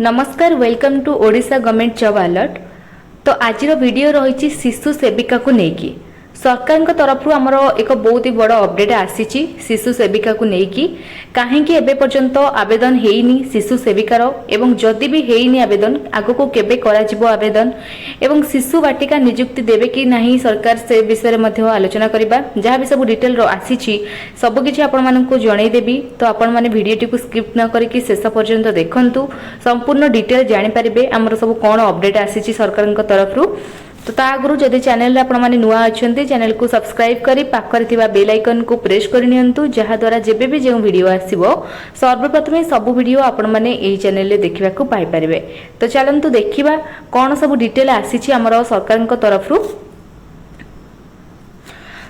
नमस्कार welcome to Odisha government job alert. तो आज वीडियो रही शिशु सेविका को लेकिन सरकार तरफ आमर एक बहुत ही बड़ अपडेट आसी शिशु सेविका को लेकिन कहीं एपर्यंत आवेदन होनी शिशु सेविकार एवं जदि भी होनी आवेदन आग को केबे करा आवेदन एवं शिशु बाटिका नियुक्ति देवे कि नहीं सरकार से विषय में आलोचना करवा जहाँ भी सब डिटेल आसी सबकि आपण जनईदेवी। तो आपण मैंने भिडटी को स्किप न करके शेष पर्यंत देखूँ संपूर्ण डिटेल जानीपारे आमर सब कौन अपडेट आसी सरकार तरफ। तो आगु जदि चैनल आपण मैंने नुआ अच्छा चैनल को सब्सक्राइब करी पाखरे थिबा बेल आइकन को प्रेस कर नियंतु जहा द्वारा जेबे भी जो वीडियो आसीबो सर्वप्रथम सब वीडियो आपण मैंने यही चैनल रे देखिबा को पाई परिबे। तो चलंतु देखिबा कोन सब डिटेल आसीछि हमर सरकार तरफ।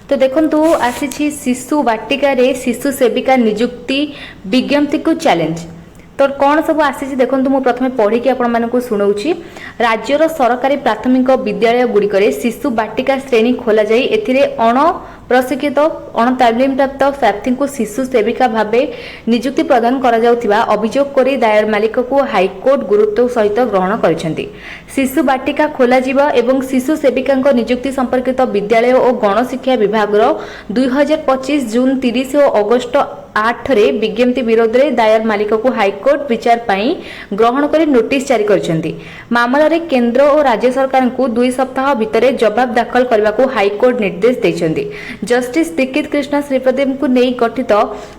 तो देखंतु आसीछि शिशु वाटिका रे शिशु सेविका नियुक्ति विज्ञप्ति को चैलेंज। तो कौन सब आसी देखो मु प्रथम पढ़ी आपको शुणाऊँ। राज्यर सरकारी प्राथमिक विद्यालय गुड़िक शिशु बाटिका श्रेणी खोल अण प्रशिक्षित अण तालीम प्राप्त प्रार्थी को शिशु सेविका भाव नियुक्ति प्रदान करा अभियोग कर दायर मालिक को हाईकोर्ट गुरुत्व सहित ग्रहण कर शिशु बाटिका खोल एवं शिशु सेविका नियुक्ति संपर्कित विद्यालय और गणशिक्षा विभाग 2025 जून 30 और अगस्ट 8 रे विज्ञप्ति विरोध में दायर मालिक को हाईकोर्ट विचार पाई ग्रहण कर नोटिस जारी करछंती। मामला रे केंद्र और राज्य सरकार को 2 सप्ताह भितर जवाब दाखल करने को हाईकोर्ट निर्देश देछंती। जस्टिस दीक्षित कृष्ण श्रीपति को नहीं गठित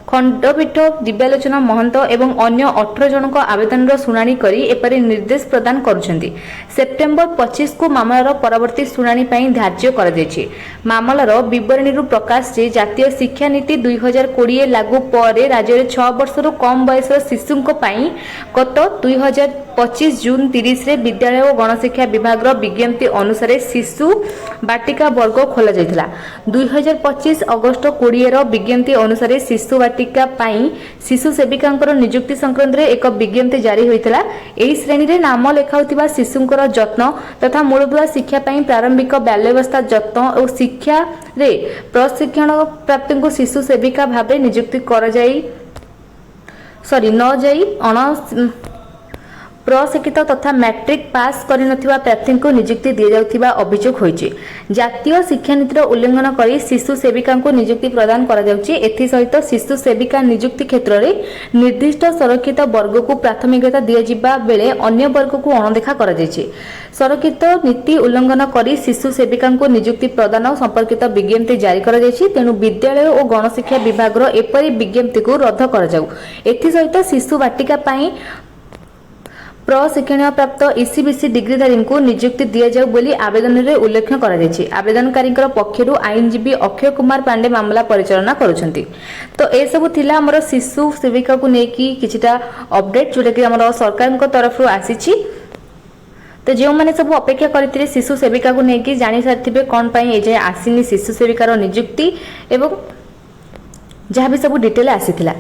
खंडपीठ दिव्यालोचना महंत एवं अन्य 18 जन आवेदन शुणाणी करी एपरि निर्देश प्रदान करुछंती। सेप्टेम्बर 25 को मामलार परवर्ती शुणाणी पाई धार्य कर दैछि। मामलार विवरणी प्रकाश जे जातीय शिक्षा नीति 2020 लागू पर राज्य में 6 वर्ष कम बयस शिशु गत 2025 जून 30 रे विद्यालय और गणशिक्षा विभाग विज्ञप्ति अनुसार शिशु बाटिका वर्ग खोल जाइथिला। 2025 अगस्त 20 विज्ञप्ति अनुसार शिशु बाटिका शिशु सेविका नियुक्ति संक्रांत एक विज्ञप्ति जारी होइथिला। एही श्रेणी रे नाम लेखाउथिबा शिशुंकर जत्न तथा मूलभूत शिक्षा प्रारंभिक बाल्यावस्था जत्न और शिक्षा रे प्रशिक्षण प्राप्ति को शिशु सेविका भाव नियुक्ति प्रशिक्षित तथा मैट्रिक पास करनथिबा प्रार्थी को नियुक्ति दि जाउथिबा अभियोग होइछि। जातीय शिक्षा नीतिर उल्लंघन करी शिशु सेविका को नियुक्ति प्रदान करा जाउछि। एथि सहित शिशु सेविका नियुक्ति क्षेत्र में निर्दिष्ट संरक्षित वर्ग को प्राथमिकता दि जिबा बेले अन्य वर्ग को अणदेखा करा जाइछि। संरक्षित नीति उल्लंघन करी शिशु सेविका को नियुक्ति प्रदान संपर्कित विज्ञप्ति जारी करा जाइछि। तेणु विद्यालय और गणशिक्षा विभाग एपरि विज्ञप्ति को रद्द करा जाउ। एथि सहित शिशु बाटिका पाई प्रशिक्षण प्राप्त ईसीबीसी डिग्रीधारी को नियुक्ति दि जाऊ बोली आवेदन में उल्लेख कर आवेदनकारी पक्षर आईनजीवी अक्षय कुमार पांडे मामला परिचालना करुछंती। तो ए सब थिला हमर शिशु सेविका को लेकिन किछिटा अपडेट जोटा कि हमर सरकार तरफ आसी। तो जो मैंने सब अपेक्षा करते शिशु सेविका को लेकिन जानी सारी कौन पाई ए जाए आसीनी शिशु सेविकार नियुक्ति एवं जहाँ भी सब डिटेल आसीथिला।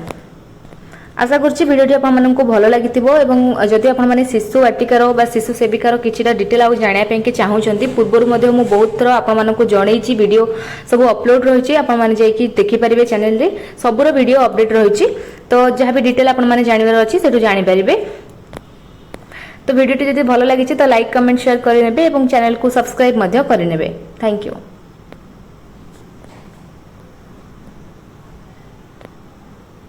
आशा करछि वीडियोटी आपको भल लगी जदि आप शिशु बाटिकार बा शिशु सेविकार किछिटा डिटेल आउ जानिया पे कि चाहूचंती पूर्व मु बहुत थर आपको जनईछि वीडियो सब अपलोड रही आपकी देखिपारे चैनल रे सबुर वीडियो अपडेट रही। तो जहाँ भी डिटेल आपने जानवर अच्छी से जानीपारे। तो वीडियोटी जदि भल लगी तो लाइक कमेंट शेयर करेंगे और चैनल को सब्सक्राइब करने। Thank you.